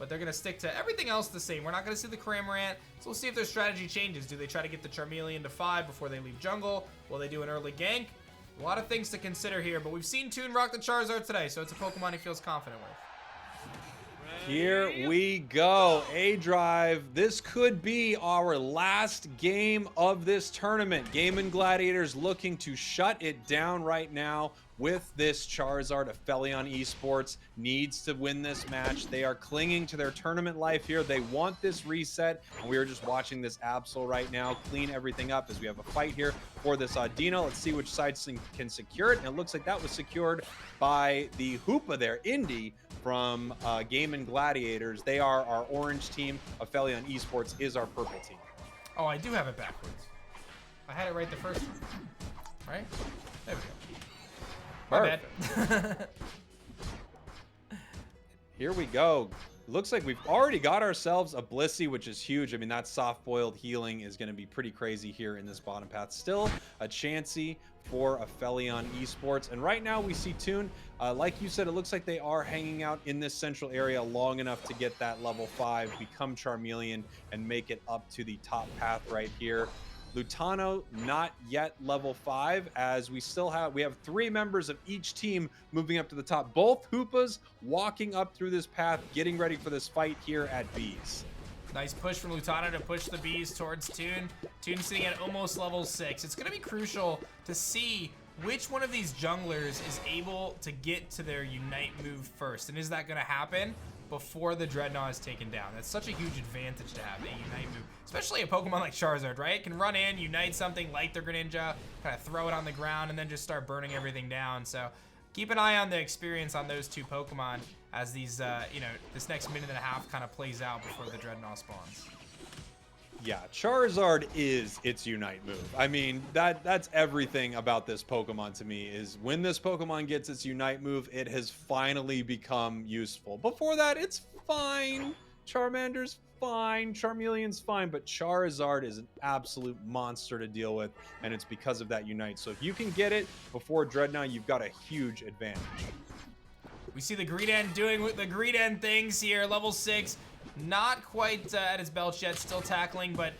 but they're going to stick to everything else the same. We're not going to see the Cramorant, so we'll see if their strategy changes. Do they try to get the Charmeleon to 5 before they leave jungle? Will they do an early gank? A lot of things to consider here, but we've seen Toon rock the Charizard today, so it's a Pokemon he feels confident with. Here we go. A-Drive. This could be our last game of this tournament. Gaimin Gladiators looking to shut it down right now with this Charizard. Aphelion Esports needs to win this match. They are clinging to their tournament life here. They want this reset, and we are just watching this Absol right now clean everything up as we have a fight here for this Audino. Let's see which side can secure it, and it looks like that was secured by the Hoopa there, Indy, from Gaimin Gladiators. They are our orange team. Aphelion Esports is our purple team. Oh, I do have it backwards. I had it right the first time. Right? There we go. My bad. Here we go. Looks like we've already got ourselves a Blissey, which is huge. I mean, that soft-boiled healing is going to be pretty crazy here in this bottom path. Still a Chansey for Aphelion Esports. And right now we see Toon. Like you said, it looks like they are hanging out in this central area long enough to get that level 5, become Charmeleon, and make it up to the top path right here. Lutano, not yet level 5, as we have 3 members of each team moving up to the top. Both Hoopas walking up through this path, getting ready for this fight here at Bees. Nice push from Lutano to push the Bees towards Toon. Toon sitting at almost level 6. It's going to be crucial to see which one of these junglers is able to get to their Unite move first. And is that going to happen before the Dreadnought is taken down? That's such a huge advantage to have a Unite move, especially a Pokemon like Charizard, right? It can run in, Unite something, light their Greninja, kind of throw it on the ground, and then just start burning everything down. So keep an eye on the experience on those 2 Pokemon as these, this next minute and a half kind of plays out before the Dreadnought spawns. Yeah, Charizard is its Unite move. I mean, that's everything about this Pokemon to me, is when this Pokemon gets its Unite move, it has finally become useful. Before that, it's fine. Charmander's fine. Charmeleon's fine, but Charizard is an absolute monster to deal with, and it's because of that Unite. So if you can get it before Dreadnought, you've got a huge advantage. We see the Greedent doing the Greedent things here, level 6. Not quite at his belt yet, still tackling, but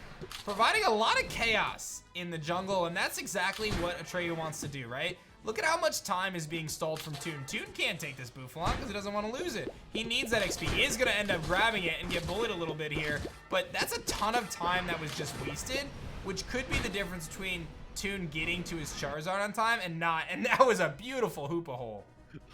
providing a lot of chaos in the jungle, and that's exactly what Atreyu wants to do, right? Look at how much time is being stalled from Toon. Toon can't take this Bouffalon because he doesn't want to lose it. He needs that XP. He is going to end up grabbing it and get bullied a little bit here, but that's a ton of time that was just wasted, which could be the difference between Toon getting to his Charizard on time and not, and that was a beautiful Hoopa hole.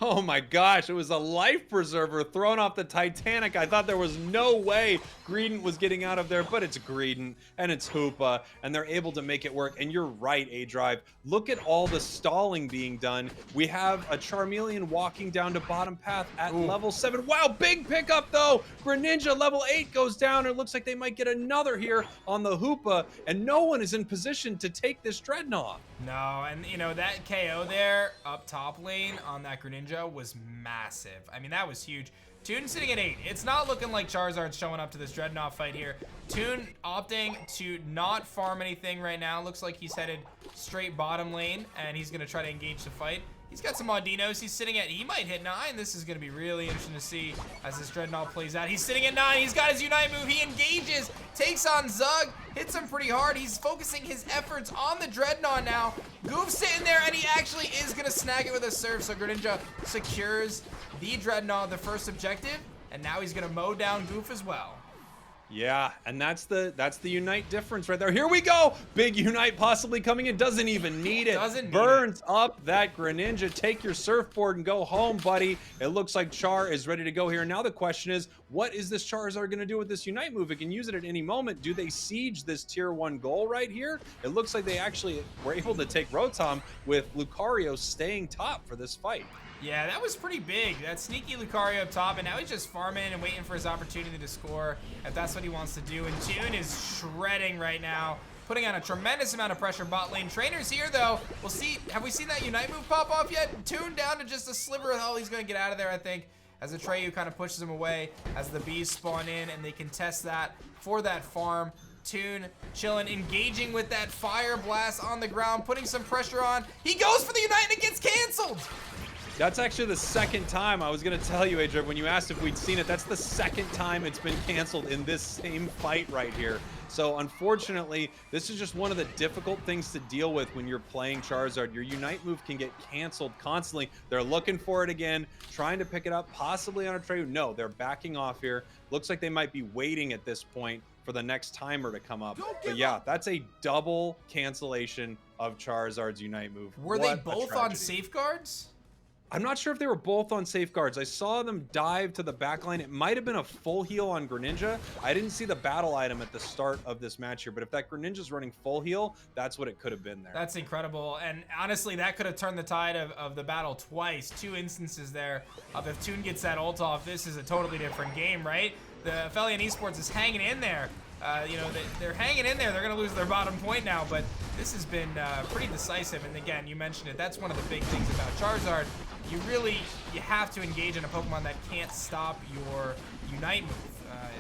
Oh my gosh, it was a life preserver thrown off the Titanic. I thought there was no way Greedent was getting out of there, but it's Greedent and it's Hoopa, and they're able to make it work. And you're right, A-Drive. Look at all the stalling being done. We have a Charmeleon walking down to bottom path at level 7. Wow, big pickup though. Greninja level 8 goes down, and it looks like they might get another here on the Hoopa, and no one is in position to take this Dreadnought. No, and you know, that KO there up top lane on that Greninja was massive. I mean, that was huge. Toon sitting at 8. It's not looking like Charizard's showing up to this Dreadnought fight here. Toon opting to not farm anything right now. Looks like he's headed straight bottom lane, and he's going to try to engage the fight. He's got some Audinos. He's sitting at, he might hit 9. This is going to be really interesting to see as this Dreadnought plays out. He's sitting at 9. He's got his Unite move. He engages, takes on Zug, hits him pretty hard. He's focusing his efforts on the Dreadnought now. Goof's sitting there, and he actually is going to snag it with a Surf. So Greninja secures the Dreadnought, the first objective, and now he's going to mow down Goof as well. Yeah, and that's the Unite difference right there. Here we go. Big Unite possibly coming in. Doesn't even need it. Burns up that Greninja. Take your surfboard and go home, buddy. It looks like Char is ready to go here. Now the question is, what is this Charizard going to do with this Unite move? It can use it at any moment. Do they siege this tier 1 goal right here? It looks like they actually were able to take Rotom with Lucario staying top for this fight. Yeah, that was pretty big. That sneaky Lucario up top, and now he's just farming and waiting for his opportunity to score, if that's what he wants to do. And Toon is shredding right now, putting on a tremendous amount of pressure bot lane. Trainer's here, though. We'll see. Have we seen that Unite move pop off yet? Toon down to just a sliver of hell. He's going to get out of there, I think, as Atreyu kind of pushes him away as the Bees spawn in, and they contest that for that farm. Toon chilling, engaging with that Fire Blast on the ground, putting some pressure on. He goes for the Unite, and it gets canceled. That's actually the second time. I was going to tell you, Adrian, when you asked if we'd seen it, that's the second time it's been canceled in this same fight right here. So unfortunately, this is just one of the difficult things to deal with when you're playing Charizard. Your Unite move can get canceled constantly. They're looking for it again, trying to pick it up, possibly on a trade. No, they're backing off here. Looks like they might be waiting at this point for the next timer to come up. But yeah, that's a double cancellation of Charizard's Unite move. Were they both on safeguards? I'm not sure if they were both on safeguards. I saw them dive to the back line. It might have been a full heal on Greninja. I didn't see the battle item at the start of this match here, but if that Greninja's running full heal, that's what it could have been there. That's incredible. And honestly, that could have turned the tide of the battle twice. Two instances there of if Toon gets that ult off, this is a totally different game, right? The Aphelion Esports is hanging in there. You know, they're hanging in there. They're going to lose their bottom point now, but this has been pretty decisive. And again, you mentioned it. That's one of the big things about Charizard. You have to engage in a Pokemon that can't stop your Unite move.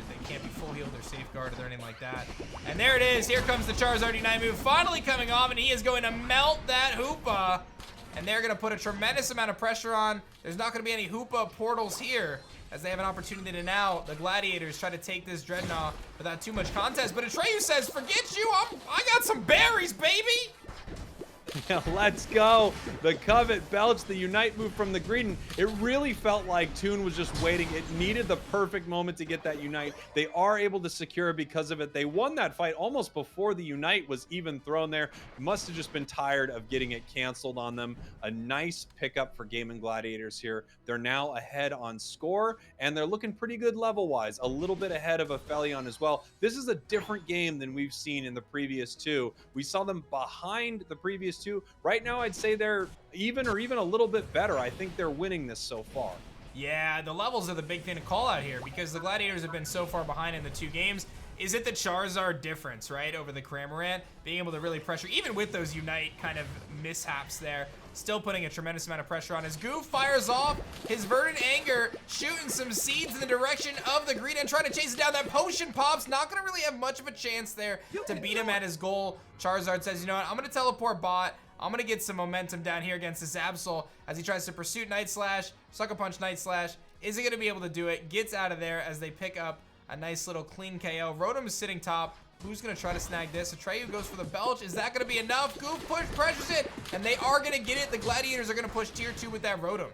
They can't be full healed or safeguarded or anything like that. And there it is. Here comes the Charizard Unite move finally coming off, and he is going to melt that Hoopa. And they're going to put a tremendous amount of pressure on. There's not going to be any Hoopa portals here, as they have an opportunity to now, the Gladiators try to take this Dreadnought without too much contest. But Atreyu says, forget you, I got some berries, baby! Yeah, let's go. The Covet belch, the Unite move from the Greedent. It really felt like Toon was just waiting. It needed the perfect moment to get that Unite. They are able to secure it because of it. They won that fight almost before the Unite was even thrown there. Must have just been tired of getting it canceled on them. A nice pickup for Gaimin Gladiators here. They're now ahead on score, and they're looking pretty good level-wise. A little bit ahead of Aphelion as well. This is a different game than we've seen in the previous two. We saw them behind the previous two. Right now, I'd say they're even or even a little bit better. I think they're winning this so far. Yeah, the levels are the big thing to call out here because the Gladiators have been so far behind in the two games. Is it the Charizard difference, right, over the Cramorant? Being able to really pressure, even with those Unite kind of mishaps there, still putting a tremendous amount of pressure on. As Goof fires off his Verdant Anger, shooting some seeds in the direction of the Greedent, trying to chase it down. That potion pops, not gonna really have much of a chance there to beat him at his goal. Charizard says, you know what, I'm gonna teleport bot. I'm gonna get some momentum down here against this Absol as he tries to pursue Night Slash, Sucker Punch Night Slash. Is he gonna be able to do it? Gets out of there as they pick up a nice little clean KO. Rotom is sitting top. Who's gonna try to snag this? Atreyu goes for the belch. Is that gonna be enough? Goof pressures it, and they are gonna get it. The Gladiators are gonna push tier 2 with that Rotom.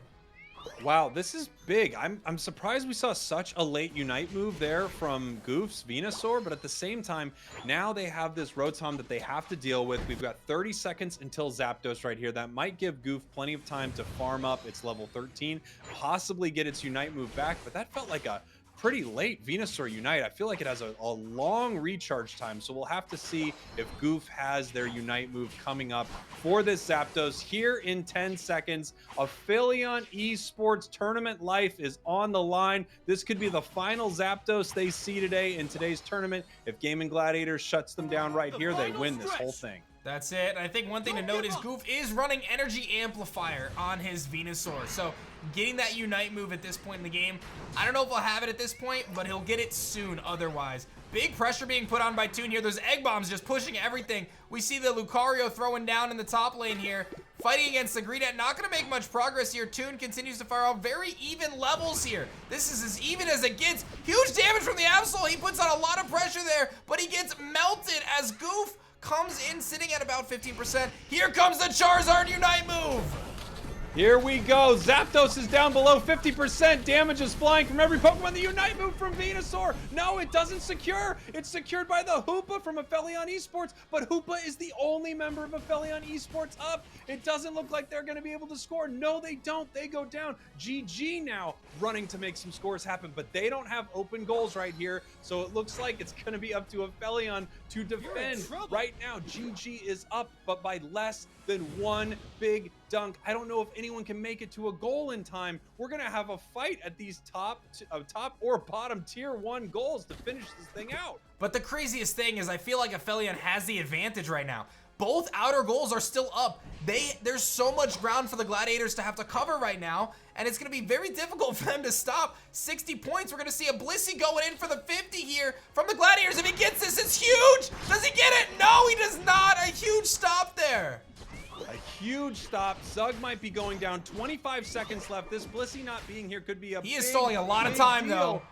Wow, this is big. I'm surprised we saw such a late Unite move there from Goof's Venusaur, but at the same time, now they have this Rotom that they have to deal with. We've got 30 seconds until Zapdos right here. That might give Goof plenty of time to farm up its level 13, possibly get its Unite move back, but that felt like a pretty late Venusaur Unite. I feel like it has a long recharge time, so we'll have to see if Goof has their Unite move coming up for this Zapdos here in 10 seconds. Aphelion Esports tournament life is on the line. This could be the final Zapdos they see today in today's tournament. If Gaimin Gladiators shuts them down right here, they win this whole thing. That's it. And I think one thing to note is Goof is running Energy Amplifier on his Venusaur. So getting that Unite move at this point in the game, I don't know if he'll have it at this point, but he'll get it soon otherwise. Big pressure being put on by Toon here. Those Egg Bombs just pushing everything. We see the Lucario throwing down in the top lane here. Fighting against the Greedent, not going to make much progress here. Toon continues to fire off very even levels here. This is as even as it gets. Huge damage from the Absol. He puts on a lot of pressure there, but he gets melted as Goof comes in sitting at about 15%. Here comes the Charizard Unite move. Here we go. Zapdos is down below 50%. Damage is flying from every Pokemon. The Unite move from Venusaur. No, it doesn't secure. It's secured by the Hoopa from Aphelion Esports, but Hoopa is the only member of Aphelion Esports up. It doesn't look like they're going to be able to score. No, they don't. They go down. GG now running to make some scores happen, but they don't have open goals right here, so it looks like it's going to be up to Aphelion to defend. Right now, GG is up, but by less than one big dunk. I don't know if anyone can make it to a goal in time. We're gonna have a fight at these top or bottom tier 1 goals to finish this thing out. But the craziest thing is I feel like Aphelion has the advantage right now. Both outer goals are still up. There's so much ground for the Gladiators to have to cover right now, and it's gonna be very difficult for them to stop. 60 points, we're gonna see a Blissey going in for the 50 here from the Gladiators. If he gets this, it's huge! Does he get it? No, he does not! A huge stop there. A huge stop. Zug might be going down. 25 seconds left. This Blissey not being here could be a He is stalling a lot of time, though.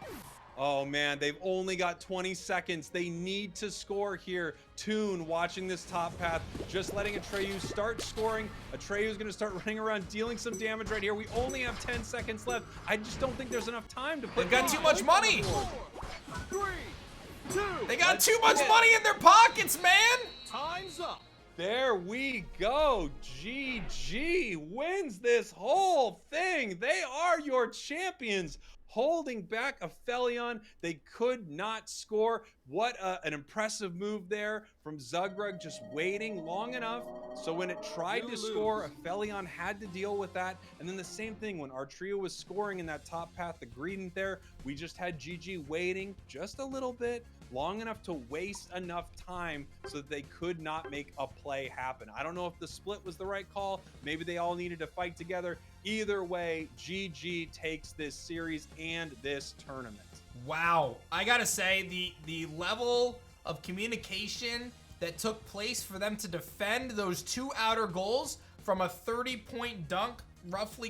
Oh man, they've only got 20 seconds. They need to score here. Toon watching this top path, just letting Atreyu start scoring. Atreyu's gonna start running around, dealing some damage right here. We only have 10 seconds left. I just don't think there's enough time to put. They've got too much money. 4, 3, 2. They got too much money in their pockets, man. Time's up. There we go. GG wins this whole thing. They are your champions. Holding back Aphelion. They could not score. What an impressive move there from Zugrug, just waiting long enough. So when it tried to score, Aphelion had to deal with that. And then the same thing when our trio was scoring in that top path, the green there, we just had GG waiting just a little bit, long enough to waste enough time so that they could not make a play happen. I don't know if the split was the right call. Maybe they all needed to fight together. Either way, GG takes this series and this tournament. Wow, I gotta say the level of communication that took place for them to defend those 2 outer goals from a 30-point dunk roughly